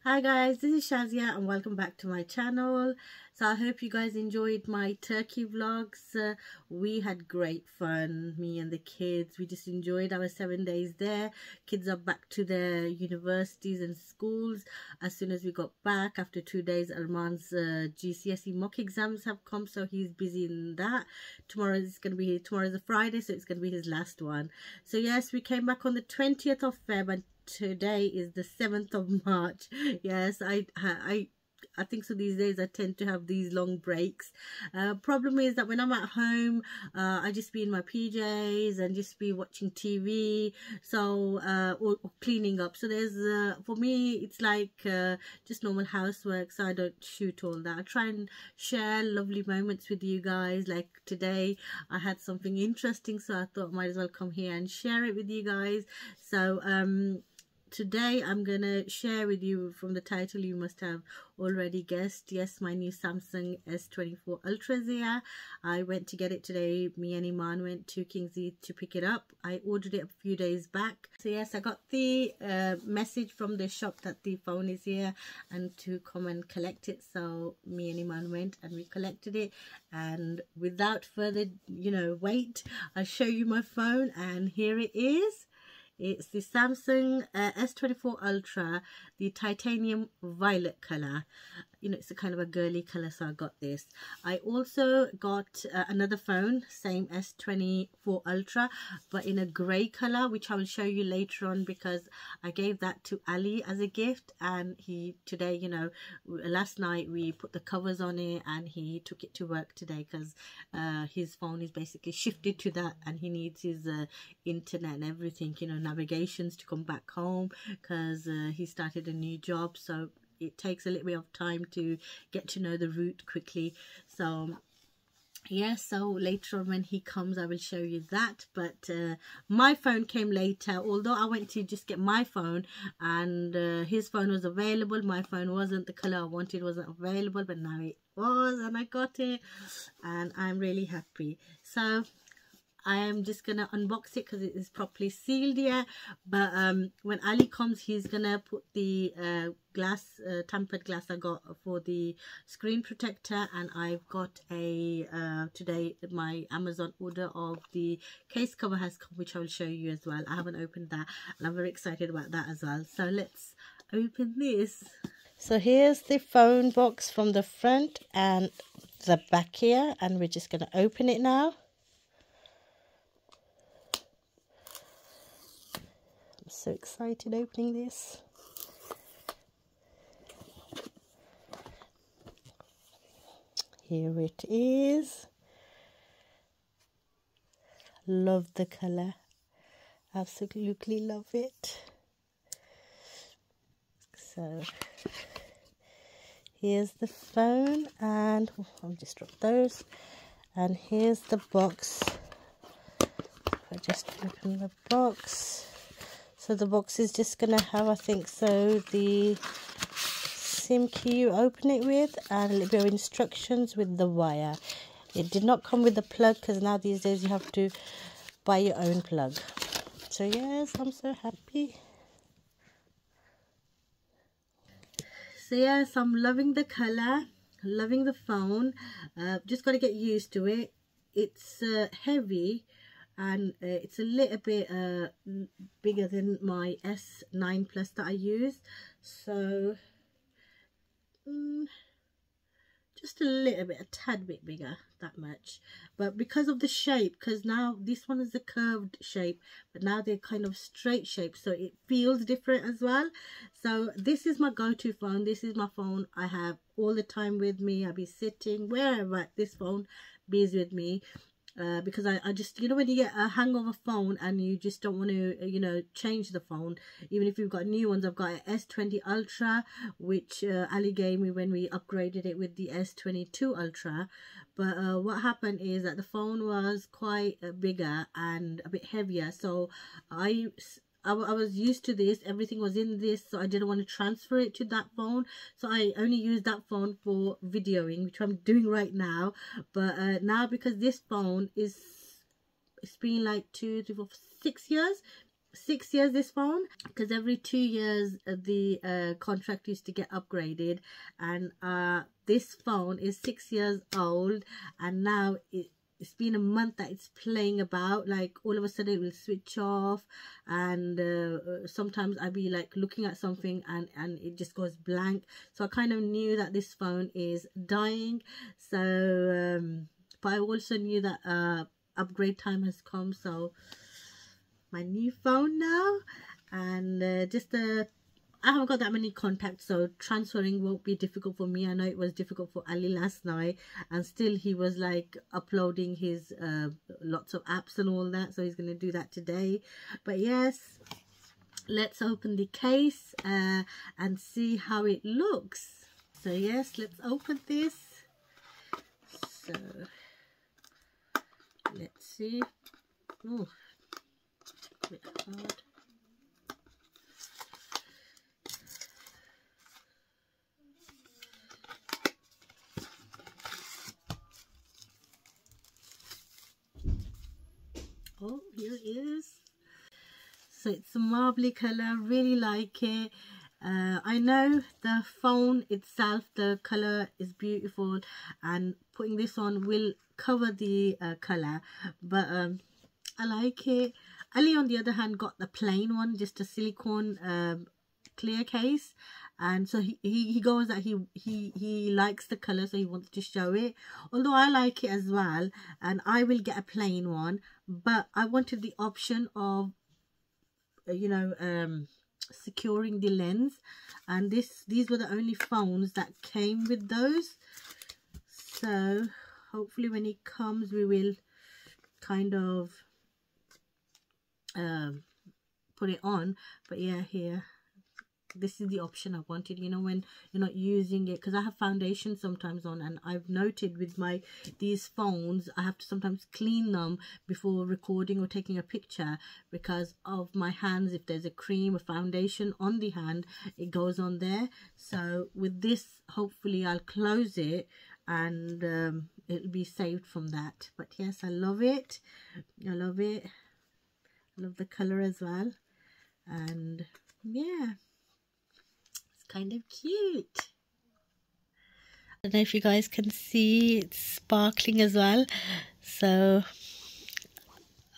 Hi guys, this is Shazia and welcome back to my channel. So I hope you guys enjoyed my Turkey vlogs. We had great fun, me and the kids. We just enjoyed our 7 days there. Kids are back to their universities and schools. As soon as we got back after 2 days, Arman's GCSE mock exams have come, so he's busy in that. Tomorrow's a Friday, so it's gonna be his last one. So yes, we came back on the 20th of Feb and today is the 7th of March. Yes, I think so. These days I tend to have these long breaks. Problem is that when I'm at home, I just be in my PJs and just be watching TV, so or cleaning up. So there's for me it's like just normal housework, so I don't shoot all that. I try and share lovely moments with you guys. Like today I had something interesting, so I thought I might as well come here and share it with you guys. So today I'm gonna share with you, from the title you must have already guessed, yes, my new Samsung S24 Ultra is here. I went to get it today. Me and Iman went to Kingsley to pick it up. I ordered it a few days back. So yes, I got the message from the shop that the phone is here and to come and collect it. So me and Iman went and we collected it, and without further wait, I'll show you my phone, and here it is. It's the Samsung S24 Ultra, the titanium violet color. It's a kind of a girly color, so I got this. I also got another phone, same S24 Ultra, but in a grey color, which I will show you later on, because I gave that to Ali as a gift, and he today, last night we put the covers on it and he took it to work today, because his phone is basically shifted to that, and he needs his internet and everything, navigations to come back home, because he started a new job, so it takes a little bit of time to get to know the route quickly. So yeah, so later on when he comes I will show you that. But my phone came later, although I went to just get my phone and his phone was available. My phone wasn't, the color I wanted wasn't available, but now it was, and I got it, and I'm really happy. So I am just gonna unbox it because it is properly sealed here. But when Ali comes, he's gonna put the glass, tampered glass I got for the screen protector, and I've got a today my Amazon order of the case cover has come, which I will show you as well. I haven't opened that, and I'm very excited about that as well. So let's open this. So here's the phone box from the front and the back here, and we're just gonna open it now. So excited opening this. Here it is. Love the color, absolutely love it. So here's the phone, and I'll just drop those, and here's the box. I just open the box. So the box is just going to have, I think so, the SIM key you open it with, and a little bit of instructions with the wire. It did not come with the plug, because now these days you have to buy your own plug. So yes, I'm so happy. So yes, I'm loving the color, loving the phone. Just got to get used to it. It's heavy, and it's a little bit bigger than my S9 Plus that I use, so just a little bit, a tad bit bigger, that much. But because of the shape, because now this one is a curved shape, but now they're kind of straight shape, so it feels different as well. So this is my go-to phone. This is my phone I have all the time with me. I'll be sitting wherever, this phone is with me. Because I just, when you get a hang of a phone and you just don't want to, change the phone, even if you've got new ones. I've got an S20 Ultra, which Ali gave me when we upgraded it with the S22 Ultra. But what happened is that the phone was quite bigger and a bit heavier, so I was used to this, everything was in this, so I didn't want to transfer it to that phone, so I only used that phone for videoing, which I'm doing right now. But now, because this phone is, it's been like 2, 3, 4, 6 years, 6 years this phone, because every 2 years the contract used to get upgraded, and this phone is 6 years old, and now it's been a month that it's playing about. Like all of a sudden it will switch off, and sometimes I'll be like looking at something and it just goes blank. So I kind of knew that this phone is dying. So but I also knew that upgrade time has come, so my new phone now. And I haven't got that many contacts, so transferring won't be difficult for me. I know it was difficult for Ali last night, and still he was like uploading his lots of apps and all that, so he's going to do that today. But yes, let's open the case and see how it looks. So yes, let's open this. So let's see. Oh, a bit hard. Oh, here it is. So it's a marbly color, really like it. I know the phone itself, the color is beautiful, and putting this on will cover the color, but I like it. Ali on the other hand got the plain one, just a silicone clear case, and so he goes that he likes the color, so he wants to show it. Although I like it as well, and I will get a plain one, but I wanted the option of securing the lens, and these were the only phones that came with those. So hopefully when it comes we will kind of put it on. But yeah, here, this is the option I wanted, when you're not using it, because I have foundation sometimes on, and I've noted with these phones I have to sometimes clean them before recording or taking a picture because of my hands. If there's a cream or foundation on the hand, it goes on there. So with this, hopefully I'll close it and it'll be saved from that. But yes, I love it. I love it. I love the color as well, and yeah, kind of cute. I don't know if you guys can see, it's sparkling as well, so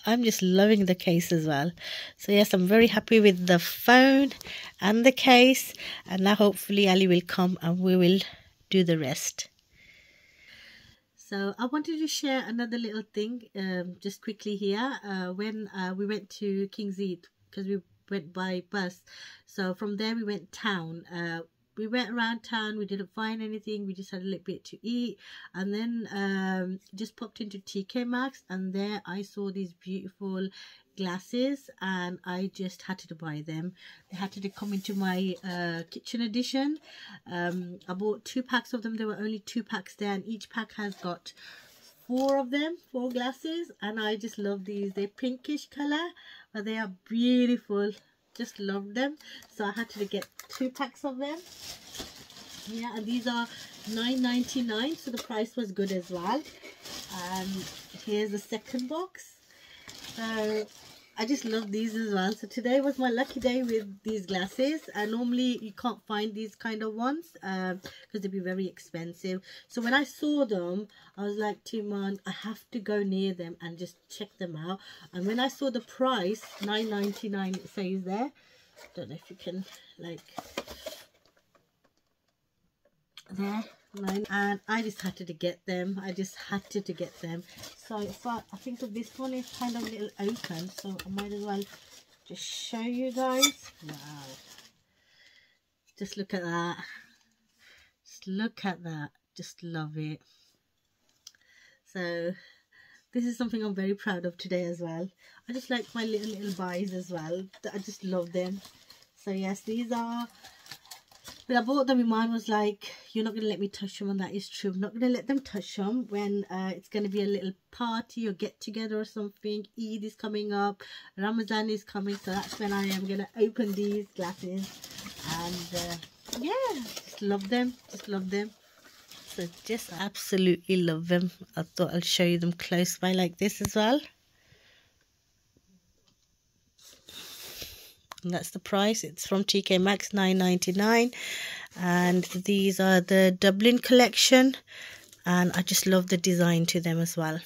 I'm just loving the case as well. So yes, I'm very happy with the phone and the case, and now hopefully Ali will come and we will do the rest. So I wanted to share another little thing just quickly here. When we went to King's Heath, because we went by bus, so from there we went town. We went around town, we didn't find anything, we just had a little bit to eat, and then just popped into TK Maxx, and there I saw these beautiful glasses, and I just had to buy them. They had to come into my kitchen edition. I bought 2 packs of them. There were only 2 packs there, and each pack has got 4 of them, 4 glasses, and I just love these. They're pinkish color, but they are beautiful. Just love them, so I had to get 2 packs of them. Yeah, and these are $9.99, so the price was good as well. And here's the second box. So I just love these as well. So today was my lucky day with these glasses, and normally you can't find these kind of ones because they'd be very expensive. So when I saw them, I was like, Timon, I have to go near them and just check them out. And when I saw the price, $9.99, it says there. Don't know if you can, like, there, and I just had to get them. I just had to get them. So I think that this one is kind of a little open, so I might as well just show you guys. Wow, just look at that. Just look at that. Just love it. So this is something I'm very proud of today as well. I just like my little buys as well. I just love them. So yes, these are, when I bought them, my mom was like, you're not going to let me touch them, and that is true. I'm not going to let them touch them when it's going to be a little party or get together or something. Eid is coming up, Ramadan is coming, so that's when I am going to open these glasses. And yeah, just love them, just love them. So just absolutely love them. I thought I'll show you them close by like this as well. and that's the price. It's from TK Maxx, $9.99, and these are the Dublin collection, and I just love the design to them as well.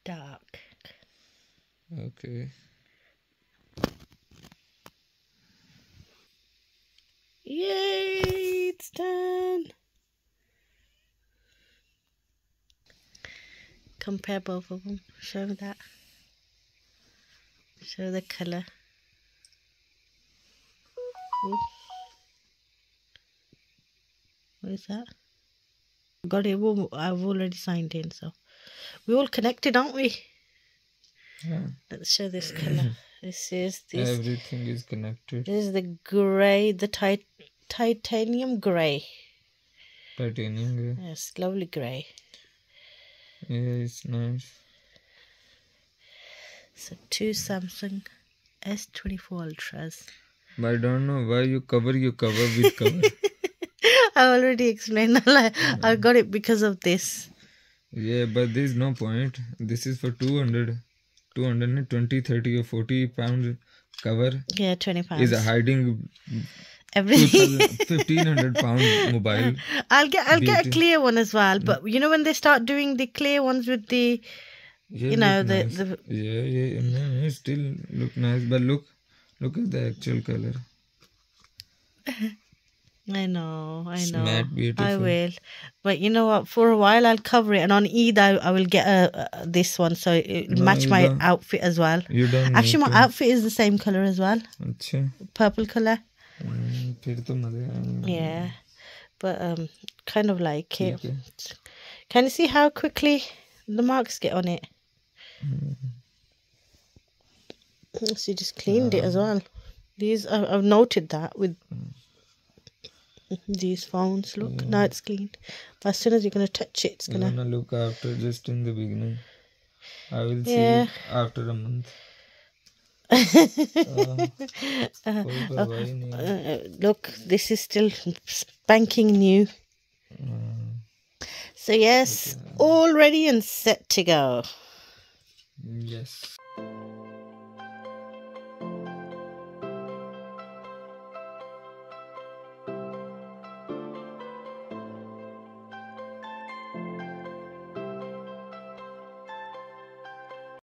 Dark. Okay. Yay, it's done. Compare both of them. Show that. Show the colour. What is that? Got it. I've already signed in, so we're all connected, aren't we? Yeah. Let's show this colour. This is this. Everything is connected. This is the grey, the titanium grey. Titanium grey. Yes, lovely grey. Yeah, it's nice. So 2 Samsung S24 Ultras. But I don't know why you cover with cover. I already explained. I got it because of this. Yeah, but there's no point. This is for 220, 30 or 40 pound cover. Yeah, 20 pounds. Is hiding everything. 1500 pound mobile. I'll get a clear one as well. But you know when they start doing the clear ones with the, yeah, you know, nice. the no, it still look nice. But look at the actual color. I know. It's matte, beautiful. I will. But you know what? For a while I'll cover it, and on Eid I will get this one, so it'll match my outfit as well. You don't. Actually, my outfit is the same color as well. Achha. Purple color. फिर तो मजे आएंगे. Yeah, but kind of like it. Okay. Can you see how quickly the marks get on it? So you just cleaned it as well. These I've noted that with these phones. Look, now it's cleaned. But as soon as you're gonna touch it, it's gonna. I'm gonna look after just in the beginning. I will see it after a month. Look, this is still spanking new. So yes, all ready and set to go. Yes.